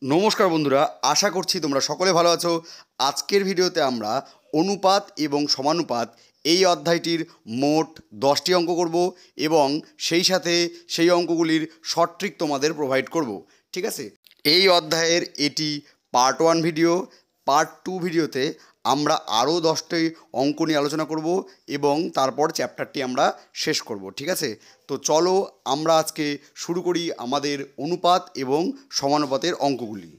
নমস্কার বন্ধুরা, আশা করছি তোমরা সকলে ভালো আছো। আজকের ভিডিওতে আমরা অনুপাত এবং সমানুপাত এই অধ্যায়টির মোট 10টি অঙ্ক করব এবং সেই সাথে সেই অঙ্কগুলির শর্ট ট্রিক তোমাদের প্রোভাইড করব। ঠিক আছে, এই অধ্যায়ের এটি পার্ট 1 ভিডিও। পার্ট 2 ভিডিওতে আমরা আরও 10টি অঙ্ক নিয়ে আলোচনা করব এবং তারপর চ্যাপ্টারটি আমরা শেষ করব। ঠিক আছে, তো চলো আমরা আজকে শুরু করি আমাদের অনুপাত এবং সমানুপাতের অঙ্কগুলি।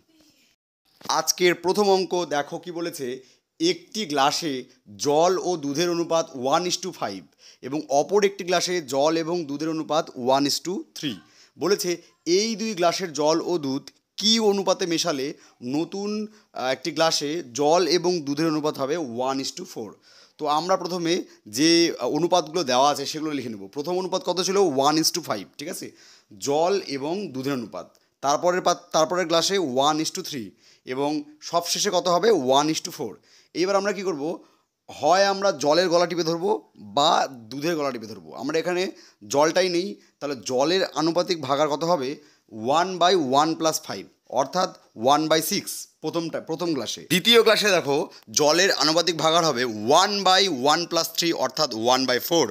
আজকের প্রথম অঙ্ক দেখো কি বলেছে, একটি গ্লাসে জল ও দুধের অনুপাত 1:5 এবং অপর একটি গ্লাসে জল এবং দুধের অনুপাত 1:3 বলেছে এই দুই গ্লাসের জল ও দুধ কি অনুপাতে মেশালে নতুন একটি গ্লাসে জল এবং দুধের অনুপাত হবে 1:4। তো আমরা প্রথমে যে অনুপাতগুলো দেওয়া আছে সেগুলো লিখে নেব। প্রথম অনুপাত কত ছিল? 1:5। ঠিক আছে, জল এবং দুধের অনুপাত। তারপরের গ্লাসে 1:3 এবং সবশেষে কত হবে? 1:4। এইবার আমরা কি করব, হয় আমরা জলের গলা টিপে ধরবো বা দুধের গলা টিপে ধরবো। আমরা এখানে জলটাই নেই, তাহলে জলের আনুপাতিক ভাগার কত হবে? 1/1+5 অর্থাৎ 1/6 প্রথম গ্লাসে। দ্বিতীয় গ্লাসে দেখো জলের আনুপাতিক ভাগার হবে 1/1+3 অর্থাৎ 1/4।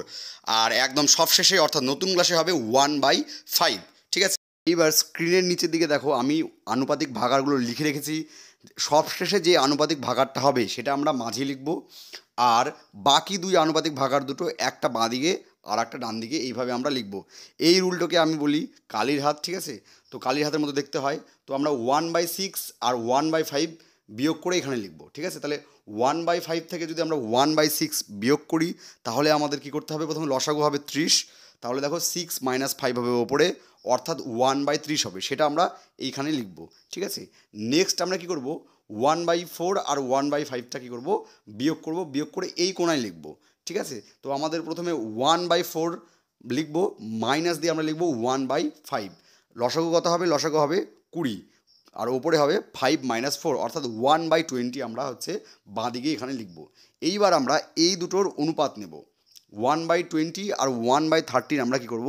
আর একদম সবশেষে অর্থাৎ নতুন গ্লাসে হবে 1/5। ঠিক আছে, এইবার স্ক্রিনের নিচের দিকে দেখো আমি আনুপাতিক ভাগারগুলো লিখে রেখেছি। সবশেষে যে আনুপাতিক ভাগারটা হবে সেটা আমরা মাঝে লিখব, আর বাকি দুই আনুপাতিক ভাগার দুটো একটা বাঁ দিকে আর একটা ডান দিকে এইভাবে আমরা লিখব। এই রুলটাকে আমি বলি কালির হাত। ঠিক আছে, তো কালির হাতের মতো দেখতে হয়। তো আমরা 1/6 আর 1/5 বিয়োগ করে এখানে লিখব। ঠিক আছে, তাহলে 1/5 থেকে যদি আমরা 1/6 বিয়োগ করি তাহলে আমাদের কি করতে হবে? প্রথমে লসাগু হবে 30। তাহলে দেখো 6 - 5 হবে ওপরে অর্থাৎ 1/30 হবে, সেটা আমরা এইখানে লিখব। ঠিক আছে, নেক্সট আমরা কি করব? 1/4 আর 1/5টা কী করব? বিয়োগ করব, বিয়োগ করে এই কোণায় লিখব। ঠিক আছে, তো আমাদের প্রথমে 1/4 লিখব, মাইনাস দিয়ে আমরা লিখব 1/5। লসাগু কত হবে? লসাগু হবে 20 আর ওপরে হবে 5 - 4 অর্থাৎ 1/20 আমরা হচ্ছে বাঁ দিকে এখানে লিখব। এইবার আমরা এই দুটোর অনুপাত নেব, 1/20 আর 1/30 আমরা কি করব?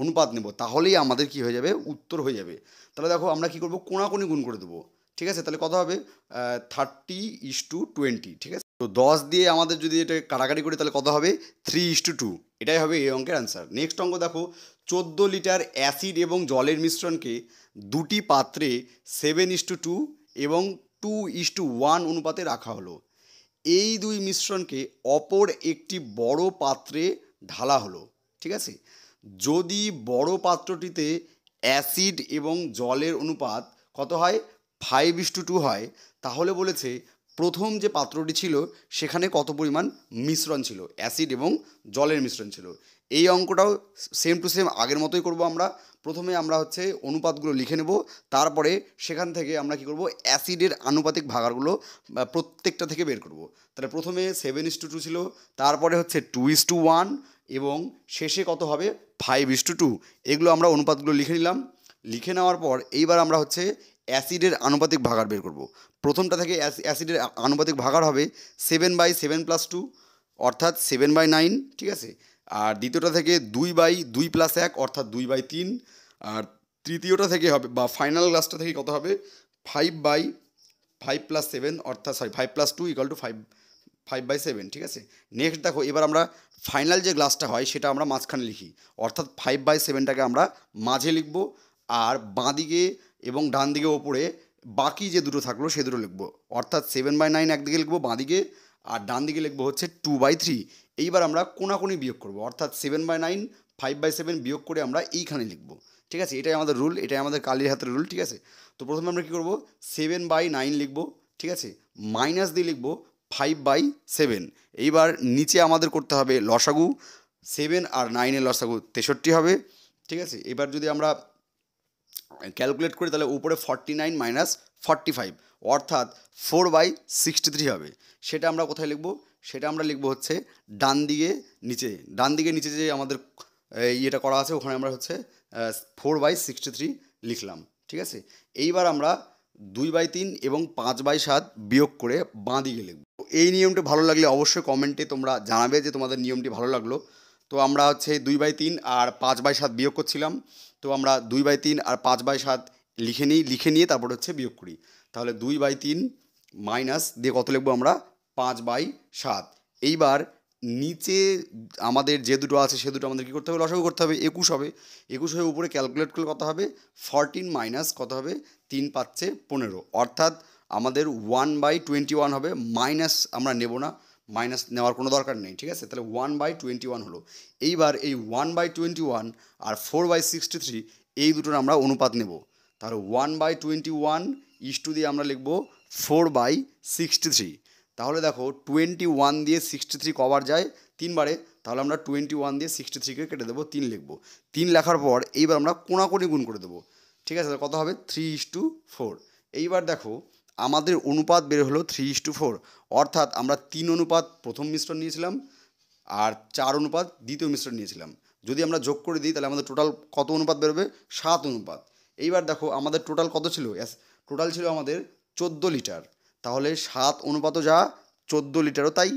অনুপাত নেব, তাহলেই আমাদের কি হয়ে যাবে? উত্তর হয়ে যাবে। তাহলে দেখো আমরা কি করব? কোণাকুণি গুণ করে দেবো। ঠিক আছে, তাহলে কত হবে? 30:20। ঠিক আছে, তো 10 দিয়ে আমাদের যদি এটা কাটাকাটি করি তাহলে কত হবে? 3:2। এটাই হবে এই অঙ্কের অ্যান্সার। নেক্সট অঙ্ক দেখো, 14 লিটার অ্যাসিড এবং জলের মিশ্রণকে দুটি পাত্রে 7:2 এবং 2:1 অনুপাতে রাখা হলো। এই দুই মিশ্রণকে অপর একটি বড় পাত্রে ঢালা হলো। ঠিক আছে, যদি বড় পাত্রটিতে অ্যাসিড এবং জলের অনুপাত কত হয়? 5:2 হয়, তাহলে বলেছে প্রথম যে পাত্রটি ছিল সেখানে কত পরিমাণ মিশ্রণ ছিল? অ্যাসিড এবং জলের মিশ্রণ ছিল। এই অঙ্কটাও সেম টু সেম আগের মতোই করব। আমরা প্রথমে আমরা হচ্ছে অনুপাতগুলো লিখে নেব, তারপরে সেখান থেকে আমরা কি করব? অ্যাসিডের আনুপাতিক ভাগারগুলো প্রত্যেকটা থেকে বের করব। তাহলে প্রথমে 7:2 ছিল, তারপরে হচ্ছে 2:1 এবং শেষে কত হবে? 5:2। এগুলো আমরা অনুপাতগুলো লিখে নিলাম। লিখে নেওয়ার পর এইবার আমরা হচ্ছে অ্যাসিডের আনুপাতিক ভাগার বের করব। প্রথমটা থেকে অ্যাসিডের আনুপাতিক ভাগার হবে 7/7+2 অর্থাৎ 7/9। ঠিক আছে, আর দ্বিতীয়টা থেকে 2/2+1 অর্থাৎ 2/3। আর তৃতীয়টা থেকে হবে বা ফাইনাল ক্লাসটা থেকে কত হবে? 5/5+7 অর্থাৎ 5+2 = 5/7। ঠিক আছে, নেক্সট দেখো এবার আমরা ফাইনাল যে গ্লাসটা হয় সেটা আমরা মাঝখানে লিখি, অর্থাৎ 5/7টাকে আমরা মাঝে লিখব, আর বাঁ দিকে এবং ডান দিকে ওপরে বাকি যে দুটো থাকলো সে দুটো লিখবো, অর্থাৎ 7/9 একদিকে লিখবো বাঁ দিকে আর ডান দিকে লিখবো হচ্ছে 2/3। এইবার আমরা কোণাকুণি বিয়োগ করবো, অর্থাৎ 7/9 5/7 বিয়োগ করে আমরা এইখানে লিখবো। ঠিক আছে, এটাই আমাদের রুল, এটাই আমাদের কালির হাতের রুল। ঠিক আছে, তো প্রথমে আমরা কী করবো? 7/9 লিখবো। ঠিক আছে, মাইনাস দিয়ে লিখবো 5/7। এইবার নিচে আমাদের করতে হবে লসাগু, 7 আর 9-এর লসাগু 63 হবে। ঠিক আছে, এবার যদি আমরা ক্যালকুলেট করি তাহলে উপরে 49 - 45 অর্থাৎ 4/63 হবে। সেটা আমরা কোথায় লিখব? সেটা আমরা লিখব হচ্ছে ডান দিকে নিচে যে আমাদের ইয়েটা করা আছে ওখানে আমরা হচ্ছে 4/63 লিখলাম। ঠিক আছে, এইবার আমরা 2/3 এবং 5/7 বিয়োগ করে বাঁ দিকে লিখব। এই নিয়মটি ভালো লাগলে অবশ্যই কমেন্টে তোমরা জানাবে যে তোমাদের নিয়মটি ভালো লাগলো। তো আমরা হচ্ছে 2/3 আর 5/7 বিয়োগ করছিলাম, তো আমরা 2/3 আর 5/7 লিখে নিয়ে তারপর হচ্ছে বিয়োগ করি। তাহলে 2/3 মাইনাস দিয়ে কত লিখবো আমরা 5/7। এইবার নিচে আমাদের যে দুটো আছে সে দুটো আমাদের কী করতে হবে, লসাগু করতে হবে। 21 হবে, 21 হয়ে উপরে ক্যালকুলেট করলে কত হবে 14 মাইনাস কত হবে 3 5 15, অর্থাৎ আমাদের 1/21 হবে। মাইনাস আমরা নেব না, মাইনাস নেওয়ার কোনো দরকার নেই, ঠিক আছে। তাহলে 1/21 হলো। এইবার এই 1/21 আর 4/63 এই দুটোর আমরা অনুপাত নেব। তাহলে 1/21 ইস্টু দিয়ে আমরা লিখব 4/63। তাহলে দেখো 21 দিয়ে 63 কবার যায় 3 বারে, তাহলে আমরা 21 দিয়ে 63কে কেটে দেবো, 3 লিখবো। 3 লেখার পর এইবার আমরা কোণাকুণি গুণ করে দেবো, ঠিক আছে। কত হবে 3:4। এইবার দেখো আমাদের অনুপাত বের হলো 3:4, অর্থাৎ আমরা 3 অনুপাত প্রথম মিশ্রণ নিয়েছিলাম আর 4 অনুপাত দ্বিতীয় মিশ্রণ নিয়েছিলাম। যদি আমরা যোগ করে দিই তাহলে আমাদের টোটাল কত অনুপাত বেরোবে 7 অনুপাত। এইবার দেখো আমাদের টোটাল কত ছিল, টোটাল ছিল আমাদের 14 লিটার। তাহলে 7 অনুপাতও যা 14 লিটারও তাই।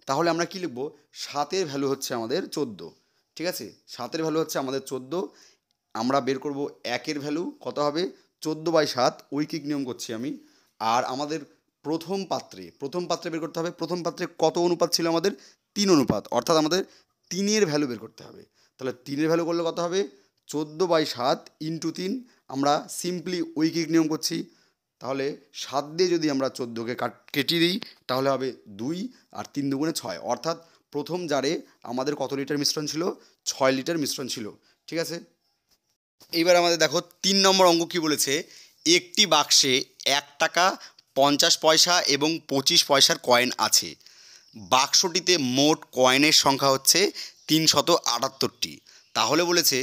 তাহলে আমরা কি লিখবো, 7-এর ভ্যালু হচ্ছে আমাদের 14, ঠিক আছে। 7-এর ভ্যালু হচ্ছে আমাদের 14। আমরা বের করব 1-এর ভ্যালু কত হবে 14/7, ঐকিক নিয়ম করছি আমি। আর আমাদের প্রথম পাত্রে বের করতে হবে, প্রথম পাত্রে কত অনুপাত ছিল আমাদের 3 অনুপাত, অর্থাৎ আমাদের 3-এর ভ্যালু বের করতে হবে। তাহলে 3-এর ভ্যালু করলে কত হবে 14/7 ইন্টু 3। আমরা সিম্পলি ঐকিক নিয়ম করছি। তাহলে 7 দিয়ে যদি আমরা 14কে কেটিয়ে দিই তাহলে হবে 2 আর 3 দুগুণে 6, অর্থাৎ প্রথম জারে আমাদের কত লিটার মিশ্রণ ছিল 6 লিটার মিশ্রণ ছিল, ঠিক আছে। এইবার আমাদের দেখো 3 নম্বর অঙ্ক কী বলেছে, একটি বাক্সে 1 টাকা 50 পয়সা এবং 25 পয়সার কয়েন আছে। বাক্সটিতে মোট কয়েনের সংখ্যা হচ্ছে 378টি। তাহলে বলেছে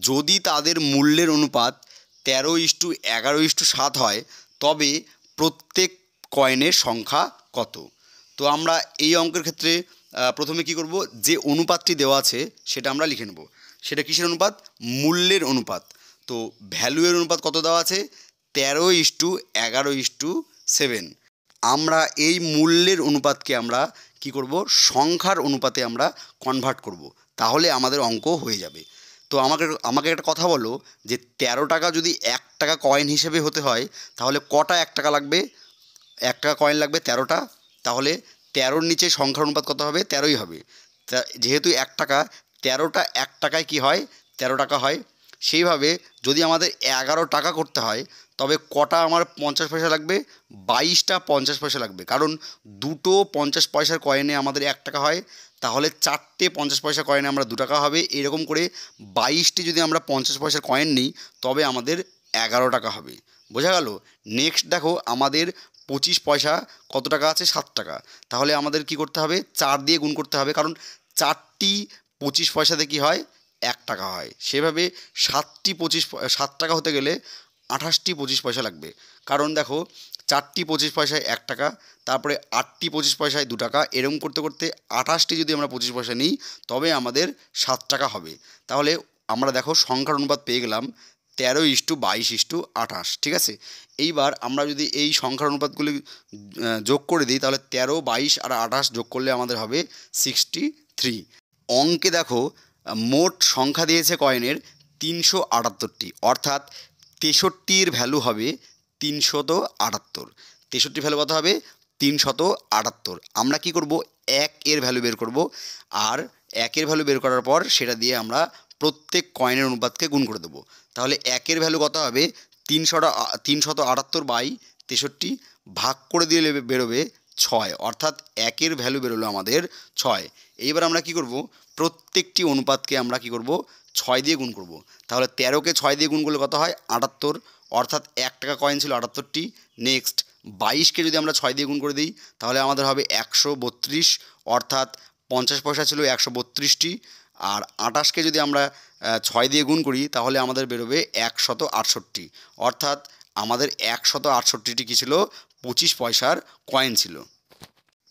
যদি তাদের মূল্যের অনুপাত 13:11:7 হয় তবে প্রত্যেক কয়েনের সংখ্যা কত। তো আমরা এই অঙ্কের ক্ষেত্রে প্রথমে কি করব, যে অনুপাতটি দেওয়া আছে সেটা আমরা লিখে নেব। সেটা কিসের অনুপাত, মূল্যের অনুপাত। তো ভ্যালুয়ের অনুপাত কত দেওয়া আছে 13:11:7। আমরা এই মূল্যের অনুপাতকে আমরা কি করব, সংখ্যার অনুপাতে আমরা কনভার্ট করব, তাহলে আমাদের অঙ্ক হয়ে যাবে। তো আমাকে একটা কথা বলো যে 13 টাকা যদি 1 টাকা কয়েন হিসেবে হতে হয় তাহলে কটা 1 টাকা লাগবে, 1 টাকা কয়েন লাগবে 13টা। তাহলে 13-র নিচে সংখ্যার অনুপাত কত হবে 13ই হবে। যেহেতু 1 টাকা 13টা 1 টাকায় কি হয় 13 টাকা হয়। সেইভাবে যদি আমাদের 11 টাকা করতে হয় তবে কটা আমার 50 পয়সা লাগবে 22টা 50 পয়সা লাগবে, কারণ দুটো 50 পয়সার কয়েনে আমাদের 1 টাকা হয়। তাহলে 4টে 50 পয়সা কয়েনে আমরা 2 টাকা হবে। এরকম করে 22টি যদি আমরা 50 পয়সার কয়েন নিই তবে আমাদের 11 টাকা হবে। বোঝা গেল। নেক্সট দেখো আমাদের 25 পয়সা কত টাকা আছে 7 টাকা। তাহলে আমাদের কি করতে হবে 4 দিয়ে গুণ করতে হবে, কারণ 4টি 25 পয়সাতে কি হয় 1 টাকা হয়। সেভাবে 7 টাকা হতে গেলে 28টি 25 পয়সা লাগবে, কারণ দেখো 4টি 25 পয়সায় 1 টাকা, তারপরে 8টি 25 পয়সায় 2 টাকা, এরকম করতে করতে 28টি যদি আমরা 25 পয়সা নিই তবে আমাদের 7 টাকা হবে। তাহলে আমরা দেখো সংখ্যার অনুপাত পেয়ে গেলাম 13:22:28, ঠিক আছে। এইবার আমরা যদি এই সংখ্যার অনুপাতগুলি যোগ করে দিই তাহলে 13, 22 আর 28 যোগ করলে আমাদের হবে 63। অঙ্কে দেখো মোট সংখ্যা দিয়েছে কয়েনের 378টি, অর্থাৎ 63-র ভ্যালু হবে 378। 63 ভ্যালু কত হবে 378। আমরা কি করব 1-এর ভ্যালু বের করব, আর 1-এর ভ্যালু বের করার পর সেটা দিয়ে আমরা প্রত্যেক কয়েনের অনুপাতকে গুণ করে দেবো। তাহলে 1-এর ভ্যালু কত হবে 378/63 ভাগ করে দিলে বেরোবে 6, অর্থাৎ 1-এর ভ্যালু বেরোলো আমাদের 6। এইবার আমরা কি করব প্রত্যেকটি অনুপাতকে আমরা কি করব 6 দিয়ে গুণ করব। তাহলে 13কে 6 দিয়ে গুণ করলে কত হয় 78, অর্থাৎ 1 টাকা কয়েন ছিল 78টি। নেক্সট 22কে যদি আমরা 6 দিয়ে গুণ করে দিই তাহলে আমাদের হবে 132, অর্থাৎ 50 পয়সা ছিল 132টি। আর 28কে যদি আমরা 6 দিয়ে গুণ করি তাহলে আমাদের বেরোবে 168, অর্থাৎ আমাদের 168টি কী ছিল 25 পয়সার কয়েন ছিল।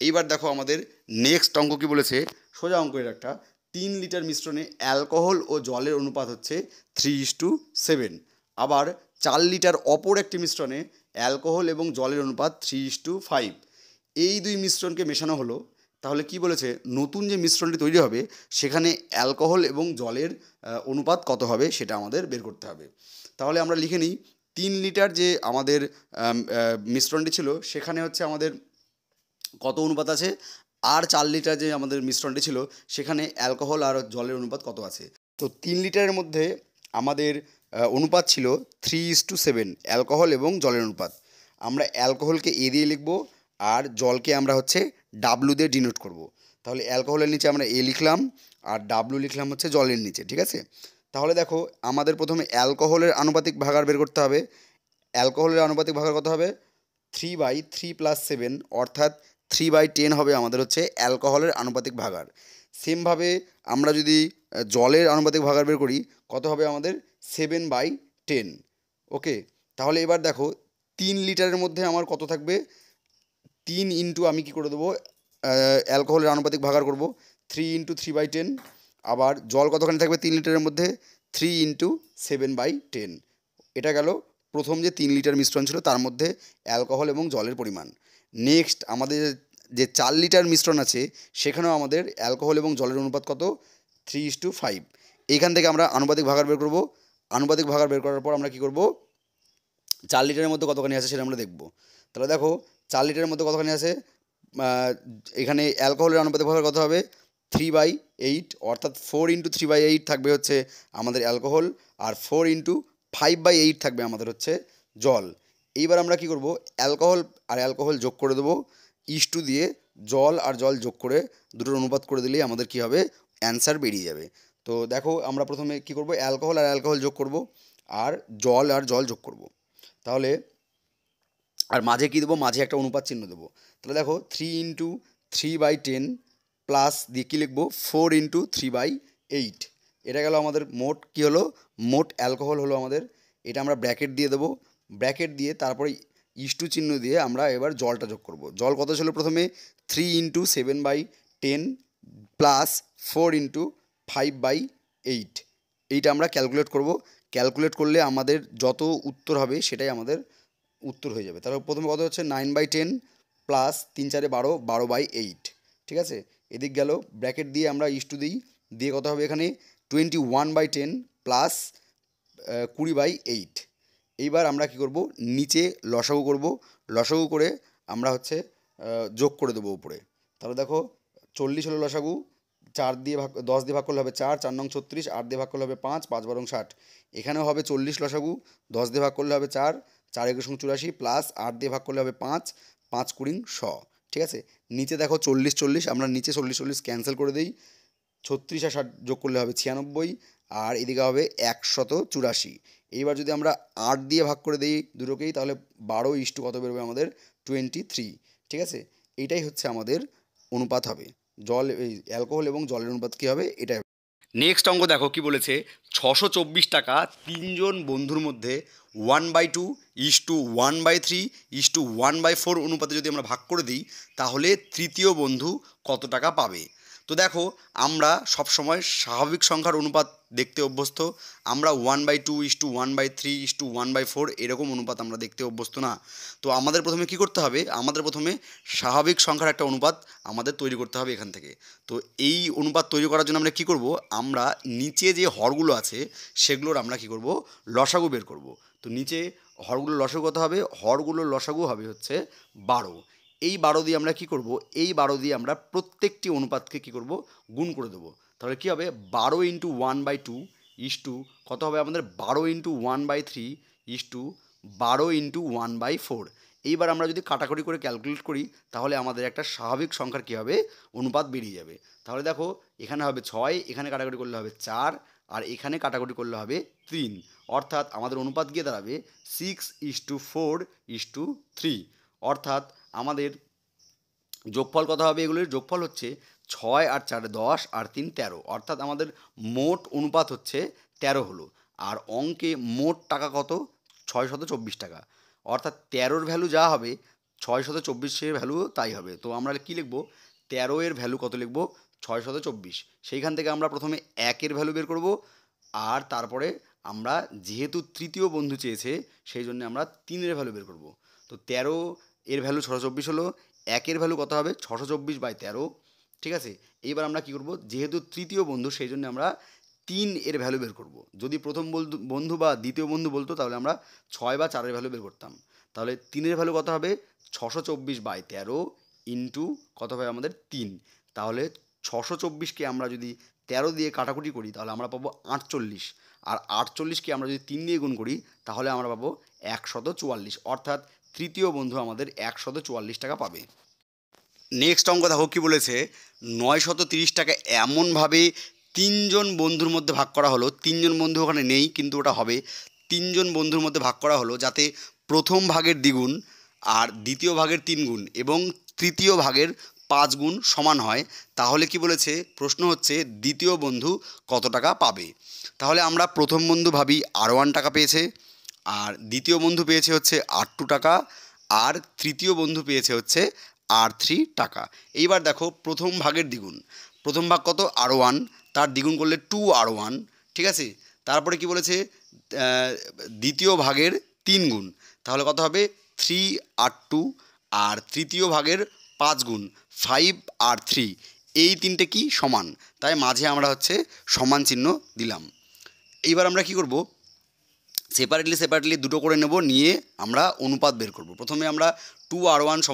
এইবার দেখো আমাদের নেক্সট অঙ্ক কী বলেছে, সোজা অঙ্কের একটা 3 লিটার মিশ্রণে অ্যালকোহল ও জলের অনুপাত হচ্ছে 3:7। আবার 4 লিটার অপর একটি মিশ্রণে অ্যালকোহল এবং জলের অনুপাত 3:5। এই দুই মিশ্রণকে মেশানো হলো। তাহলে কি বলেছে নতুন যে মিশ্রণটি তৈরি হবে সেখানে অ্যালকোহল এবং জলের অনুপাত কত হবে সেটা আমাদের বের করতে হবে। তাহলে আমরা লিখে নিই 3 লিটার যে আমাদের মিশ্রণটি ছিল সেখানে হচ্ছে আমাদের কত অনুপাত আছে, আর 4 লিটার যে আমাদের মিশ্রণটি ছিল সেখানে অ্যালকোহল আর জলের অনুপাত কত আছে। তো 3 লিটারের মধ্যে আমাদের অনুপাত ছিল 3:7 অ্যালকোহল এবং জলের অনুপাত। আমরা অ্যালকোহলকে এ দিয়ে লিখব আর জলকে আমরা হচ্ছে ডাব্লু দিয়ে ডিনোট করব। তাহলে অ্যালকোহলের নিচে আমরা এ লিখলাম আর ডাব্লু লিখলাম হচ্ছে জলের নিচে, ঠিক আছে। তাহলে দেখো আমাদের প্রথমে অ্যালকোহলের আনুপাতিক ভাগার বের করতে হবে। অ্যালকোহলের আনুপাতিক ভাগার কত হবে, 3/3+7 অর্থাৎ 3/10 হবে আমাদের হচ্ছে অ্যালকোহলের আনুপাতিক ভাগার। সেমভাবে আমরা যদি জলের আনুপাতিক ভাগার বের করি কত হবে আমাদের 7/10। ওকে, তাহলে এবার দেখো 3 লিটারের মধ্যে আমার কত থাকবে, 3 ইন্টু আমি কি করে দেবো অ্যালকোহলের আনুপাতিক ভাগার করব 3 ইন্টু 3/10। আবার জল কতখানি থাকবে 3 লিটারের মধ্যে 3 ইন্টু 7/10। এটা গেল প্রথম যে 3 লিটার মিশ্রণ ছিল তার মধ্যে অ্যালকোহল এবং জলের পরিমাণ। নেক্সট আমাদের যে 4 লিটার মিশ্রণ আছে সেখানেও আমাদের অ্যালকোহল এবং জলের অনুপাত কত, 3:5। এইখান থেকে আমরা আনুপাতিক ভাগার বের করব। আনুপাতিক ভাগার বের করার পর আমরা কি করব, 4 লিটারের মধ্যে কতখানি আছে সেটা আমরা দেখব। তাহলে দেখো 4 লিটারের মধ্যে কতখানি আছে, এখানে অ্যালকোহলের আনুপাতিক ভাগার কত হবে 3/8 অর্থাৎ 4 ইন্টু 3/8 থাকবে হচ্ছে আমাদের অ্যালকোহল আর 4 ইন্টু 5/8 থাকবে আমাদের হচ্ছে জল। এইবার আমরা কি করব, অ্যালকোহল আর অ্যালকোহল যোগ করে দেবো ইস্টু দিয়ে, জল আর জল যোগ করে দুটোর অনুপাত করে দিলেই আমাদের কি হবে, অ্যান্সার বেরিয়ে যাবে। তো দেখো আমরা প্রথমে কি করব, অ্যালকোহল আর অ্যালকোহল যোগ করব আর জল যোগ করব। তাহলে আর মাঝে কী দেবো, মাঝে একটা অনুপাত চিহ্ন দেবো। তাহলে দেখো 3 ইন্টু 3/10 প্লাস দিয়ে কী লিখবো 4 ইন্টু 3/8। এটা গেল আমাদের মোট কী হলো, মোট অ্যালকোহল হলো আমাদের। এটা আমরা ব্র্যাকেট দিয়ে দেবো, ব্র্যাকেট দিয়ে তারপরে ইস্টু চিহ্ন দিয়ে আমরা এবার জলটা যোগ করব। জল কত ছিল প্রথমে 3 ইন্টু 7/10 প্লাস 4 ইন্টু 5/8। এইটা আমরা ক্যালকুলেট করব। ক্যালকুলেট করলে আমাদের যত উত্তর হবে সেটাই আমাদের উত্তর হয়ে যাবে। তাহলে প্রথমে কত হচ্ছে 9/10 প্লাস 3 4 12, 12/8, ঠিক আছে। এদিক গেল ব্র্যাকেট দিয়ে আমরা ইস্টু দিই, দিয়ে কত হবে এখানে 21/10 প্লাস 20/8। এইবার আমরা কি করব, নিচে লসাগু করব, লসাগু করে আমরা হচ্ছে যোগ করে দেবো উপরে। তাহলে দেখো 40 হলো লসাগু, 4 দিয়ে ভাগ 10 দিয়ে ভাগ করলে হবে 4, 4 নং 36, 8 দিয়ে ভাগ করলে হবে 5, 5 12 60। এখানেও হবে 40 লসাগু, 10 দিয়ে ভাগ করলে হবে 4, 4 21 84 প্লাস 8 দিয়ে ভাগ করলে হবে 5, 5 20 100, ঠিক আছে। নিচে দেখো 40 40, আমরা নিচে 40 40 ক্যান্সেল করে দিই, 36 আর 60 যোগ করলে হবে 96 আর এদিকে হবে 184। এইবার যদি আমরা 8 দিয়ে ভাগ করে দিই দুটোকেই তাহলে 12 ইস্টু কত বেরোবে আমাদের 23, ঠিক আছে। এইটাই হচ্ছে আমাদের অনুপাত হবে, জল এই অ্যালকোহল এবং জলের অনুপাত কী হবে এটাই। নেক্সট অঙ্ক দেখো কি বলেছে, 624 টাকা 3 জন বন্ধুর মধ্যে 1/2 ইস্টু 1/3 ইস্টু 1/4 অনুপাতে যদি আমরা ভাগ করে দিই তাহলে তৃতীয় বন্ধু কত টাকা পাবে। তো দেখো আমরা সবসময় স্বাভাবিক সংখ্যার অনুপাত দেখতে অভ্যস্ত, আমরা 1/2 ইস্টু 1/3 ইস্টু 1/4 এরকম অনুপাত আমরা দেখতে অভ্যস্ত না। তো আমাদের প্রথমে কি করতে হবে, আমাদের প্রথমে স্বাভাবিক সংখ্যার একটা অনুপাত আমাদের তৈরি করতে হবে এখান থেকে। তো এই অনুপাত তৈরি করার জন্য আমরা কি করব, আমরা নিচে যে হরগুলো আছে সেগুলোর আমরা কি করব, লসাগু বের করব। তো নিচে হরগুলোর লসাগু কত হবে, হরগুলোর লসাগু হবে হচ্ছে 12। এই 12 দিয়ে আমরা কি করব, এই 12 দিয়ে আমরা প্রত্যেকটি অনুপাতকে কি করব, গুণ করে দেবো। তাহলে কী হবে 12 ইন্টু 1/2 ইস্টু কত হবে আমাদের 12 ইন্টু 1/3 ইস্টু 12 ইন্টু 1/4। এইবার আমরা যদি কাটাকুটি করে ক্যালকুলেট করি তাহলে আমাদের একটা স্বাভাবিক সংখ্যার কী হবে, অনুপাত বেরিয়ে যাবে। তাহলে দেখো এখানে হবে 6, এখানে কাটাকুটি করলে হবে 4 আর এখানে কাটাকুটি করলে হবে 3, অর্থাৎ আমাদের অনুপাত গিয়ে দাঁড়াবে 6:4:3। অর্থাৎ আমাদের যোগফল কত হবে, এগুলির যোগফল হচ্ছে 6 আর 4 10 আর 3 13, অর্থাৎ আমাদের মোট অনুপাত হচ্ছে 13 হলো। আর অঙ্কে মোট টাকা কত, 624 টাকা, অর্থাৎ 13-র ভ্যালু যা হবে 624-এর ভ্যালু তাই হবে। তো আমরা কী লিখবো, 13 এর ভ্যালু কত লিখবো 624। সেইখান থেকে আমরা প্রথমে 1-এর ভ্যালু বের করব আর তারপরে আমরা যেহেতু তৃতীয় বন্ধু চেয়েছে সেই জন্য আমরা 3-এর ভ্যালু বের করব। তো 13 এর ভ্যালু 624 হলো, 1-এর ভ্যালু কত হবে 624/13, ঠিক আছে। এইবার আমরা কী করব, যেহেতু তৃতীয় বন্ধু সেই জন্য আমরা 3 এর ভ্যালু বের করব। যদি প্রথম বন্ধু বা দ্বিতীয় বন্ধু বলতো তাহলে আমরা 6 বা 4 এর ভ্যালু বের করতাম। তাহলে 3 এর ভ্যালু কত হবে? 624/13 ইন্টু কত হবে আমাদের 3। তাহলে 624কে আমরা যদি 13 দিয়ে কাটাকুটি করি তাহলে আমরা পাবো 48, আর 48কে আমরা যদি 3 দিয়ে গুণ করি তাহলে আমরা পাবো 144, অর্থাৎ তৃতীয় বন্ধু আমাদের 144 টাকা পাবে। নেক্সট অঙ্ক দেখো কী বলেছে, 930 টাকা এমনভাবে 3 জন বন্ধুর মধ্যে ভাগ করা হলো। 3 জন বন্ধু ওখানে নেই কিন্তু ওটা হবে, 3 জন বন্ধুর মধ্যে ভাগ করা হলো যাতে প্রথম ভাগের দ্বিগুণ আর দ্বিতীয় ভাগের 3 গুণ এবং তৃতীয় ভাগের 5 গুণ সমান হয়। তাহলে কি বলেছে, প্রশ্ন হচ্ছে দ্বিতীয় বন্ধু কত টাকা পাবে। তাহলে আমরা প্রথম বন্ধু ভাবি R1 টাকা পেয়েছে, আর দ্বিতীয় বন্ধু পেয়েছে হচ্ছে R2 টাকা, আর তৃতীয় বন্ধু পেয়েছে হচ্ছে R3 টাকা। এইবার দেখো প্রথম ভাগের দ্বিগুণ, প্রথম ভাগ কত? R1, তার দ্বিগুণ করলে 2R1, ঠিক আছে। তারপরে কি বলেছে, দ্বিতীয় ভাগের 3 গুণ, তাহলে কত হবে? 3R2, আর তৃতীয় ভাগের 5 গুণ 5R3। এই তিনটে কি সমান, তাই মাঝে আমরা হচ্ছে সমান চিহ্ন দিলাম। এইবার আমরা কি করব, সেপারেটলি দুটো করে নেব, নিয়ে আমরা অনুপাত বের করব। প্রথমে আমরা 2R1 =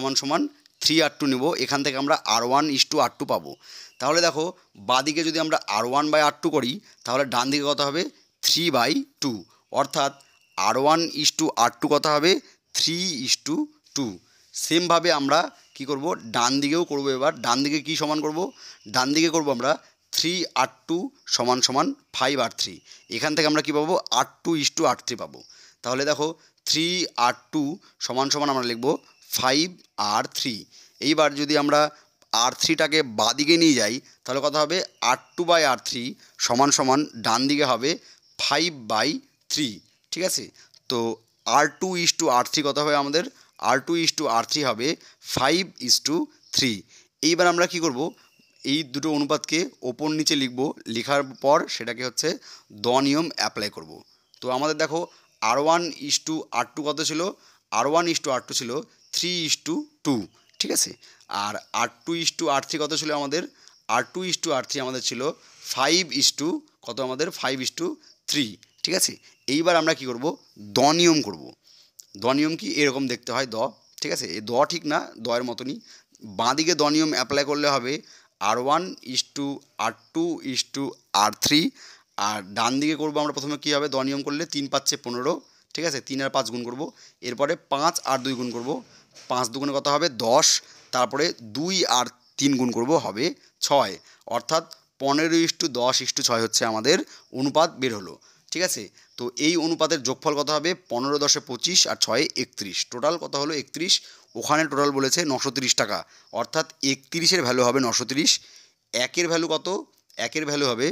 3R2 নেব, এখান থেকে আমরা R1:R2 পাবো। তাহলে দেখো বাদিকে যদি আমরা R1/R2 করি তাহলে ডান দিকে কত হবে? 3/2, অর্থাৎ R1:R2 কত হবে? 3:2। সেমভাবে আমরা কি করব, ডান দিকেও করব। এবার ডান দিকে কি সমান করব? ডান দিকে করব আমরা 3R2 = 5R3। এখান থেকে আমরা কি পাবো? R2:R3 পাবো। তাহলে দেখো 3R2 = আমরা লিখব 5R3। এইবার যদি আমরা R3টাকে বাদিকে নিয়ে যাই তাহলে কত হবে? R2/R3 = ডান দিকে হবে 5/3, ঠিক আছে। তো R2:R3 কত হবে আমাদের? R2:R3 হবে 5:3। এইবার আমরা কি করব, এই দুটো অনুপাতকে ওপর নিচে লিখব, লেখার পর সেটাকে হচ্ছে দ নিয়ম অ্যাপ্লাই করব। তো আমাদের দেখো R1:R2 কত ছিল? R1:R2 ছিল 3:2, ঠিক আছে। আর R2:R3 কত ছিল আমাদের? R2:R3 আমাদের ছিল 5 কত আমাদের? 5:3, ঠিক আছে। এইবার আমরা কি করব, দ নিয়ম করব। দ নিয়ম কি এরকম দেখতে হয় দ, ঠিক আছে। এই দ ঠিক না, দ এর মতনই বাঁ দিকে দ নিয়ম অ্যাপ্লাই করলে হবে R1:R2:R3, আর ডান দিকে করব আমরা প্রথমে কী হবে, দ নিয়ম করলে 3×5 = 15, ঠিক আছে। 3 আর 5 গুণ করব, এরপরে 5 আর 2 গুণ করব, 5 দুগুণে কত হবে? 10, তারপরে 2 আর 3 গুণ করব, হবে 6, অর্থাৎ 15:10:6 হচ্ছে আমাদের অনুপাত বের হলো, ঠিক আছে। তো এই অনুপাতের যোগফল কত হবে? 15 × 10 = 25 আর 6 = 31, টোটাল কত হলো? 31। ওখানে টোটাল বলেছে 930 টাকা, অর্থাৎ 31-এর ভ্যালু হবে 930। একের ভ্যালু কত? একের ভ্যালু হবে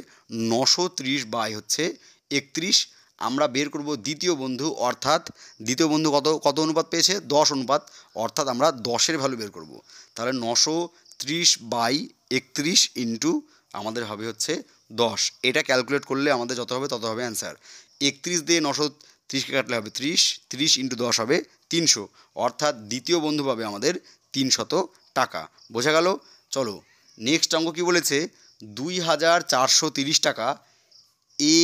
930/31। আমরা বের করব দ্বিতীয় বন্ধু, অর্থাৎ দ্বিতীয় বন্ধু কত অনুপাত পেয়েছে? 10 অনুপাত, অর্থাৎ আমরা 10-এর ভ্যালু বের করব। তাহলে 930/31 ইন্টু আমাদের হবে হচ্ছে 10। এটা ক্যালকুলেট করলে আমাদের যত হবে তত হবে অ্যান্সার। 31 দিয়ে 930কে কাটলে হবে 30, 30 × 10 হবে 300, অর্থাৎ দ্বিতীয় বন্ধু পাবে আমাদের 300 টাকা। বোঝা গেল? চলো নেক্সট অঙ্ক কী বলেছে, 2430 টাকা এ,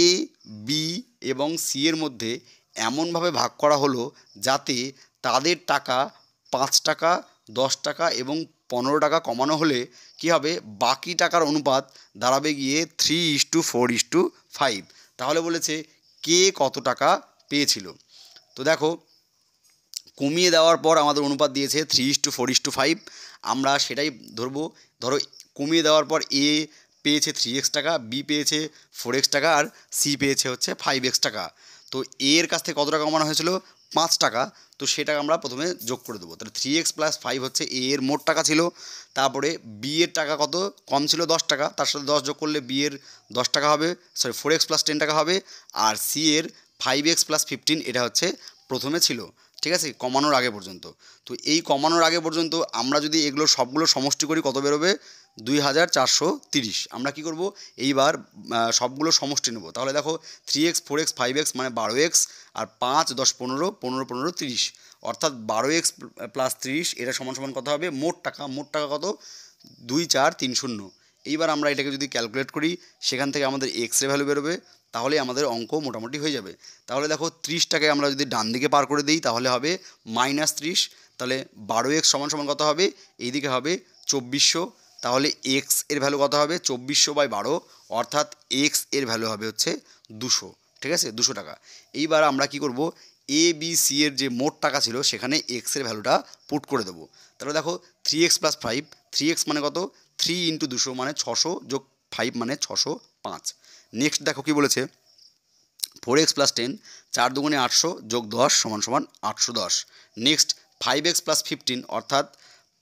বি এবং সি এর মধ্যে এমনভাবে ভাগ করা হলো যাতে তাদের টাকা 5 টাকা, 10 টাকা এবং 15 টাকা কমানো হলে কী হবে? বাকি টাকার অনুপাত দাঁড়াবে গিয়ে 3:4:5। তাহলে বলেছে কে কত টাকা পেয়েছিল। তো দেখো কমিয়ে দেওয়ার পর আমাদের অনুপাত দিয়েছে 3:4:5, আমরা সেটাই ধরবো। ধরো কমিয়ে দেওয়ার পর এ পেয়েছে 3x টাকা, বি পেয়েছে 4x টাকা, আর সি পেয়েছে হচ্ছে 5x টাকা। তো এ এর কাছ থেকে কত টাকা কমানো হয়েছিল? 5 টাকা। তো সেটাকে আমরা প্রথমে যোগ করে দেবো। তাহলে 3x + 5 হচ্ছে এ এর মোট টাকা ছিল। তারপরে বি এর টাকা কত কম ছিল? 10 টাকা, তার সাথে 10 যোগ করলে বি এর 10 টাকা হবে, 4x + 10 টাকা হবে। আর সি এর 5x + 15, এটা হচ্ছে প্রথমে ছিল, ঠিক আছে, কমানোর আগে পর্যন্ত। তো এই কমানোর আগে পর্যন্ত আমরা যদি এগুলো সবগুলো সমষ্টি করি কত বেরোবে? 2430। আমরা কি করব, এইবার সবগুলো সমষ্টি নেব। তাহলে দেখো 3x, 4x, 5x মানে 12x, আর 5, 10, 15, 15, 15, 30, অর্থাৎ 12x + 30 এটা সমান কত হবে? মোট টাকা। মোট টাকা কত? 24300। এইবার আমরা এটাকে যদি ক্যালকুলেট করি, সেখান থেকে আমাদের এক্সের ভ্যালু বেরোবে, তাহলে আমাদের অঙ্ক মোটামুটি হয়ে যাবে। তাহলে দেখো 30টাকে আমরা যদি ডান দিকে পার করে দিই তাহলে হবে -30, তাহলে 12x সমান সমান কত হবে, এইদিকে হবে 2400। তাহলে এক্স এর ভ্যালু কত হবে, 2400/12, অর্থাৎ এক্স এর ভ্যালু হবে হচ্ছে 200, ঠিক আছে, 200 টাকা। এইবার আমরা কি করব, এ বি সি এর যে মোট টাকা ছিল সেখানে এক্সের ভ্যালুটা পুট করে দেবো। তাহলে দেখো 3x + 5, 3x মানে কত, 3 × 200 মানে 600 যোগ 5 মানে 605। নেক্সট দেখো কি বলেছে, 4x + 10, 4 দুগুণে 800 যোগ 10 সমান সমান 810। নেক্সট 5x + 15, অর্থাৎ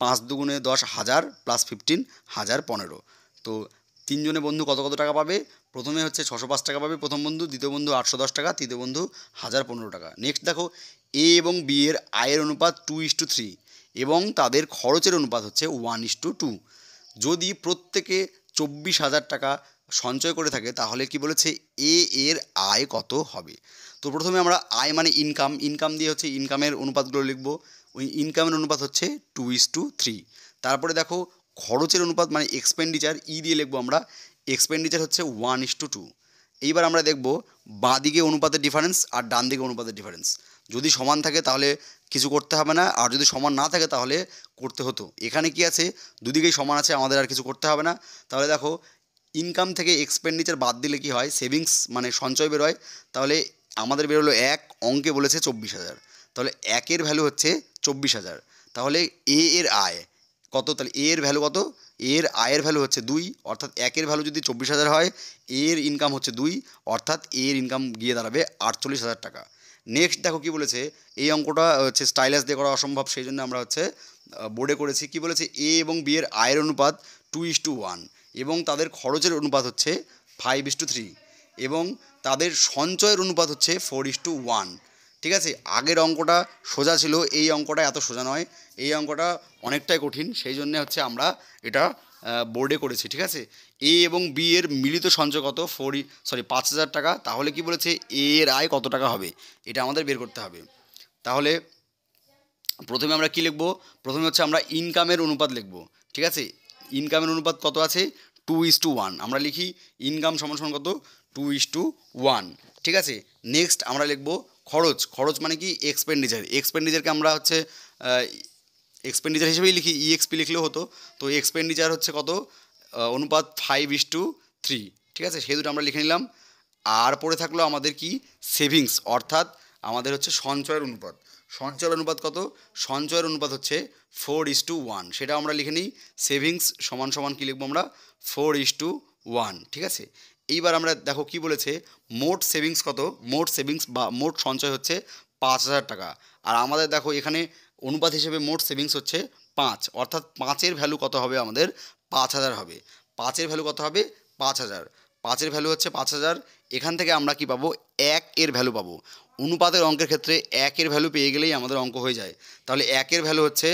5 দুগুণে 10 1000 + 15 1015। তো তিনজনে বন্ধু কত কত টাকা পাবে, প্রথমে হচ্ছে 605 টাকা পাবে প্রথম বন্ধু, দ্বিতীয় বন্ধু 810 টাকা, তৃতীয় বন্ধু 1015 টাকা। নেক্সট দেখো এ এবং বি এর আয়ের অনুপাত 2:3 এবং তাদের খরচের অনুপাত হচ্ছে 1:2। যদি প্রত্যেকে 24,000 টাকা সঞ্চয় করে থাকে তাহলে কি বলেছে, এ এর আয় কত হবে। তো প্রথমে আমরা আয় মানে ইনকাম দিয়ে হচ্ছে ইনকামের অনুপাতগুলো লিখব। ওই ইনকামের অনুপাত হচ্ছে 2:3। তারপরে দেখো খরচের অনুপাত মানে এক্সপেন্ডিচার, দিয়ে লিখবো আমরা, এক্সপেন্ডিচার হচ্ছে 1:2। এইবার আমরা দেখব বাঁ দিকে অনুপাতের ডিফারেন্স আর ডান দিকে অনুপাতের ডিফারেন্স। যদি সমান থাকে তাহলে কিছু করতে হবে না, আর যদি সমান না থাকে তাহলে করতে হতো। এখানে কি আছে, দুদিকেই সমান আছে, আমাদের আর কিছু করতে হবে না। তাহলে দেখো ইনকাম থেকে এক্সপেন্ডিচার বাদ দিলে কি হয়, সেভিংস মানে সঞ্চয় বেরোয়। তাহলে আমাদের বেরোলো এক, অঙ্কে বলেছে 24,000, তাহলে একের ভ্যালু হচ্ছে 24,000। তাহলে এ এর আয় কত, তাহলে এ এর ভ্যালু কত, এর আয়ের ভ্যালু হচ্ছে 2, অর্থাৎ একের ভ্যালু যদি 24,000 হয়, এর ইনকাম হচ্ছে 2, অর্থাৎ এর ইনকাম গিয়ে দাঁড়াবে 48,000 টাকা। নেক্সট দেখো কি বলেছে, এই অঙ্কটা হচ্ছে স্টাইলাস দিয়ে করা অসম্ভব, সেই জন্য আমরা হচ্ছে বোর্ডে করেছি। কি বলেছে, এ এবং বি এর আয়ের অনুপাত 2:1 এবং তাদের খরচের অনুপাত হচ্ছে 5:3 এবং তাদের সঞ্চয়ের অনুপাত হচ্ছে 4:1। ঠিক আছে, আগের অঙ্কটা সোজা ছিল, এই অঙ্কটা এত সোজা নয়, এই অঙ্কটা অনেকটাই কঠিন, সেই জন্য হচ্ছে আমরা এটা বোর্ডে করেছি। ঠিক আছে, এ এবং বি এর মিলিত সঞ্চয় কত, 5,000 টাকা। তাহলে কি বলেছে, এ এর আয় কত টাকা হবে, এটা আমাদের বের করতে হবে। তাহলে প্রথমে আমরা কি লিখব, প্রথমে হচ্ছে আমরা ইনকামের অনুপাত লিখব। ঠিক আছে, ইনকামের অনুপাত কত আছে, 2:1। আমরা লিখি ইনকাম সমান সমান কত, 2:1। ঠিক আছে, নেক্সট আমরা লিখব খরচ মানে কি, এক্সপেন্ডিচারকে আমরা হচ্ছে এক্সপেন্ডিচার হিসেবেই লিখি, ইএক্সপি লিখলেও হতো। তো এক্সপেন্ডিচার হচ্ছে কত, অনুপাত 5:3। ঠিক আছে, সেই দুটো আমরা লিখে নিলাম। আর পরে থাকলো আমাদের কি, সেভিংস, অর্থাৎ আমাদের হচ্ছে সঞ্চয়ের অনুপাত। সঞ্চয়ের অনুপাত কত, সঞ্চয়ের অনুপাত হচ্ছে 4:1, সেটা আমরা লিখে নিই। সেভিংস সমান সমান কী লিখবো আমরা, 4:1। ঠিক আছে, এইবার আমরা দেখো কি বলেছে, মোট সেভিংস কত, মোট সেভিংস বা মোট সঞ্চয় হচ্ছে 5,000 টাকা। আর আমাদের দেখো এখানে অনুপাত হিসেবে মোট সেভিংস হচ্ছে 5, অর্থাৎ 5-এর ভ্যালু কত হবে আমাদের, 5,000 হবে। 5-এর ভ্যালু কত হবে, 5,000। 5-এর ভ্যালু হচ্ছে 5,000। এখান থেকে আমরা কি পাবো, 1-এর ভ্যালু পাবো। অনুপাতের অঙ্কের ক্ষেত্রে 1-এর ভ্যালু পেয়ে গেলেই আমাদের অঙ্ক হয়ে যায়। তাহলে 1-এর ভ্যালু হচ্ছে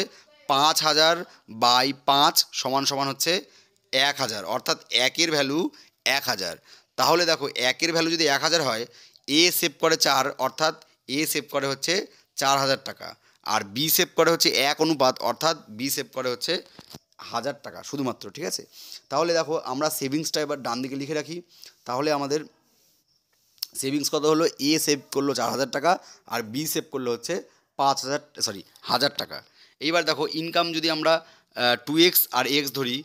5,000/5 সমান সমান হচ্ছে 1,000, অর্থাৎ 1-এর ভ্যালু 1,000। তাহলে দেখো 1-এর ভ্যালু যদি 1,000 হয়, এ সেভ করে 4, অর্থাৎ এ সেভ করে হচ্ছে 4,000 টাকা, আর বি সেভ করে হচ্ছে 1 অনুপাত, অর্থাৎ বি সেভ করে হচ্ছে 1,000 টাকা শুধুমাত্র। ঠিক আছে, তাহলে দেখো আমরা সেভিংসটা এবার ডান দিকে লিখে রাখি। তাহলে আমাদের সেভিংস কত হলো, এ সেভ করলো 4,000 টাকা আর বি সেভ করলো হচ্ছে 1,000 টাকা। এইবার দেখো ইনকাম যদি আমরা 2x আর x ধরি,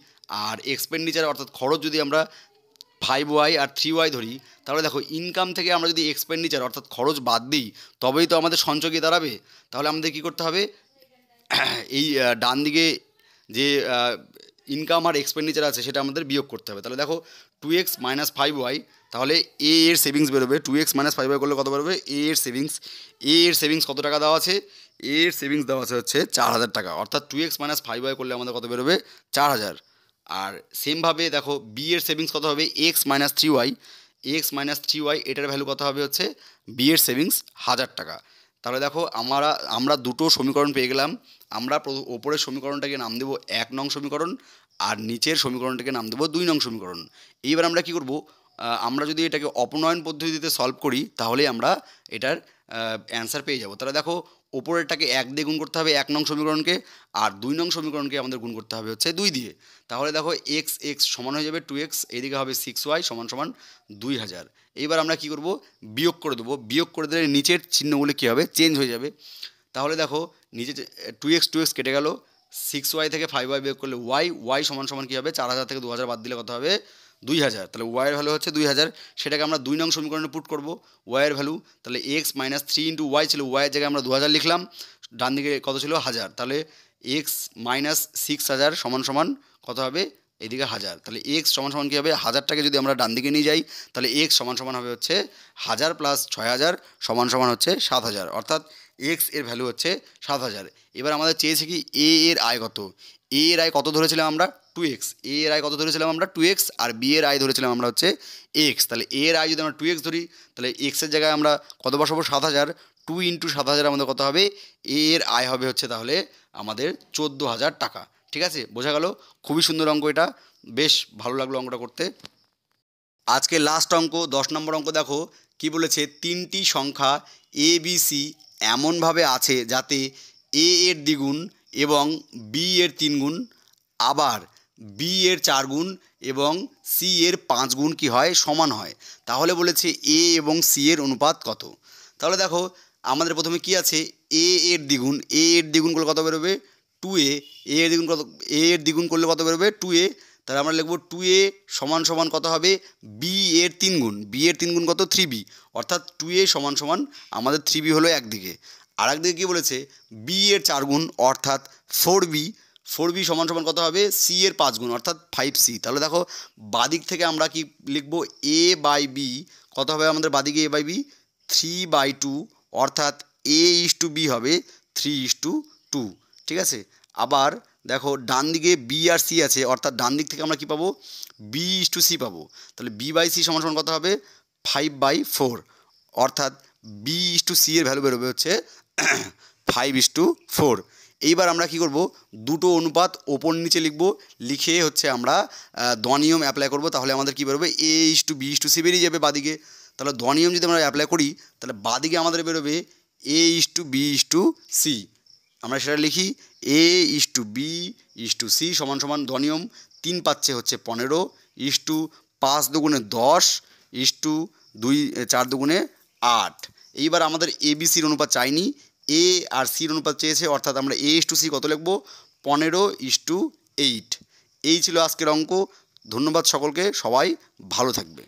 আর এক্সপেন্ডিচার অর্থাৎ খরচ যদি আমরা 5y আর 3y ধরি, তাহলে দেখো ইনকাম থেকে আমরা যদি এক্সপেন্ডিচার অর্থাৎ খরচ বাদ দিই তবেই তো আমাদের সঞ্চয় গিয়ে দাঁড়াবে। তাহলে আমাদের কী করতে হবে, এই ডান দিকে যে ইনকাম আর এক্সপেন্ডিচার আছে সেটা আমাদের বিয়োগ করতে হবে। তাহলে দেখো 2x - 5y, তাহলে এ এর সেভিংস বেরোবে, 2x - 5y করলে কত বেরোবে, এ এর সেভিংস কত টাকা দেওয়া আছে, এ এর সেভিংস দেওয়া আছে হচ্ছে 4,000 টাকা, অর্থাৎ 2x - 5y করলে আমাদের কত বেরোবে, 4,000। আর সেমভাবে দেখো বি এর সেভিংস কত হবে, x - 3y, এটার ভ্যালু কত হবে হচ্ছে, বি এর সেভিংস 1,000 টাকা। তাহলে দেখো আমরা দুটো সমীকরণ পেয়ে গেলাম। আমরা ওপরের সমীকরণটাকে নাম দেবো 1 নং সমীকরণ, আর নিচের সমীকরণটাকে নাম দেবো 2 নং সমীকরণ। এইবার আমরা কি করব, আমরা যদি এটাকে অপনয়ন পদ্ধতিতে সলভ করি তাহলে আমরা এটার অ্যান্সার পেয়ে যাব। তাহলে দেখো ওপরেরটাকে 1 দিয়ে গুণ করতে হবে 1 নং সমীকরণকে, আর 2 নং সমীকরণকে আমাদের গুণ করতে হবে হচ্ছে 2 দিয়ে। তাহলে দেখো x সমান হয়ে যাবে 2x, এইদিকে হবে 6y সমান সমান 2000। এইবার আমরা কি করব, বিয়োগ করে দেবো। বিয়োগ করে দিলে নিচের চিহ্নগুলো কী হবে, চেঞ্জ হয়ে যাবে। তাহলে দেখো নিচে 2x কেটে গেল, 6y থেকে 5y বিয়োগ করলে y সমান সমান কী হবে, 4000 থেকে 2000 বাদ দিলে কত হবে, 2000। তাহলে y এর ভ্যালু হচ্ছে 2000, সেটাকে আমরা 2 নং সমীকরণে পুট করব y এর ভ্যালু। তাহলে x মাইনাস 3 ইন্টু ওয়াই ছিল, y এর জায়গায় আমরা 2000 লিখলাম, ডান দিকে কত ছিল 1000। তাহলে x মাইনাস 6000 সমান সমান কত হবে, এদিকে 1000। তাহলে x সমান সমান কী হবে, 1000টাকে যদি আমরা ডান দিকে নিয়ে যাই তাহলে x সমান সমান হবে হচ্ছে 1000 প্লাস 6000 সমান সমান হচ্ছে 7000, অর্থাৎ x এর ভ্যালু হচ্ছে 7000। এবার আমাদের চেয়েছে কি a এর আয় কত। a এর আয় কত ধরেছিলাম আমরা, 2x। a এর আয় কত ধরেছিলাম আমরা, 2x, আর b এর আয় ধরেছিলাম আমরা হচ্ছে x। তাহলে a এর আয় যদি আমরা 2x ধরি তাহলে x এর জায়গায় আমরা কত বসাবো, 7000। 2 ইন্টু 7000 আমাদের কত হবে, a এর আয় হবে হচ্ছে তাহলে আমাদের 14000 টাকা। ঠিক আছে, বোঝা গেল? খুবই সুন্দর অঙ্ক এটা, বেশ ভালো লাগলো অঙ্কটা করতে। আজকে লাস্ট অঙ্ক 10 নম্বর অঙ্ক। দেখো কি বলেছে, 3টি সংখ্যা এ বি সি এমনভাবে আছে যাতে এ এর দ্বিগুণ এবং বি এর 3 গুণ, আবার বি এর 4 গুণ এবং সি এর 5 গুণ কি হয়, সমান হয়। তাহলে বলেছে এ এবং সি এর অনুপাত কত। তাহলে দেখো আমাদের প্রথমে কি আছে, এ এর দ্বিগুণ। এ এর দ্বিগুণ করলে কত বেরোবে, 2a। এ এর দ্বিগুণ কত, এ এর দ্বিগুণ করলে কত বেরোবে, 2a। তাহলে আমরা লিখব 2a সমান সমান কত হবে, বি এর 3 গুণ। বি এর 3 গুণ কত, 3b, অর্থাৎ 2a সমান সমান আমাদের 3b হলো একদিকে। আর একদিকে কী বলেছে, বি এর 4 গুণ অর্থাৎ 4b। 4b সমান সমান কত হবে, সি এর 5 গুণ অর্থাৎ 5c। তাহলে দেখো বাদিক থেকে আমরা কি লিখব, a বাই বি কত হবে আমাদের বাদিকে, a বাই বি 3/2, অর্থাৎ a/b হবে 3/2। ঠিক আছে, আবার দেখো ডান দিকে বি আর সি আছে, অর্থাৎ ডান দিক থেকে আমরা কি পাবো, b/c পাবো। তাহলে b/c সমান সমান কত হবে, 5/4, অর্থাৎ b/c এর ভ্যালু বেরোবে হচ্ছে 5/4। এইবার আমরা কি করব, দুটো অনুপাত ওপর নিচে লিখব, লিখে হচ্ছে আমরা দ্বনিয়ম অ্যাপ্লাই করব। তাহলে আমাদের কি বেরোবে, a/b/c বেরিয়ে যাবে বাদিকে। তাহলে দ্বনিয়ম যদি আমরা অ্যাপ্লাই করি তাহলে বাদিকে আমাদের বেরোবে a/b/c। আমরা সেটা লিখি a/b/c সমান সমান দ্বনিয়ম 3 পাচ্ছে হচ্ছে 15, 5 দুগুণে 10, 2 4 দুগুণে 8। এইবার আমাদের এবিসির অনুপাত চাইনি, এ আর সির অনুপাত চেয়েছে, অর্থাৎ আমরা a/c কত লিখব, 15:8। এই ছিল আজকের অঙ্ক। ধন্যবাদ সকলকে, সবাই ভালো থাকবে।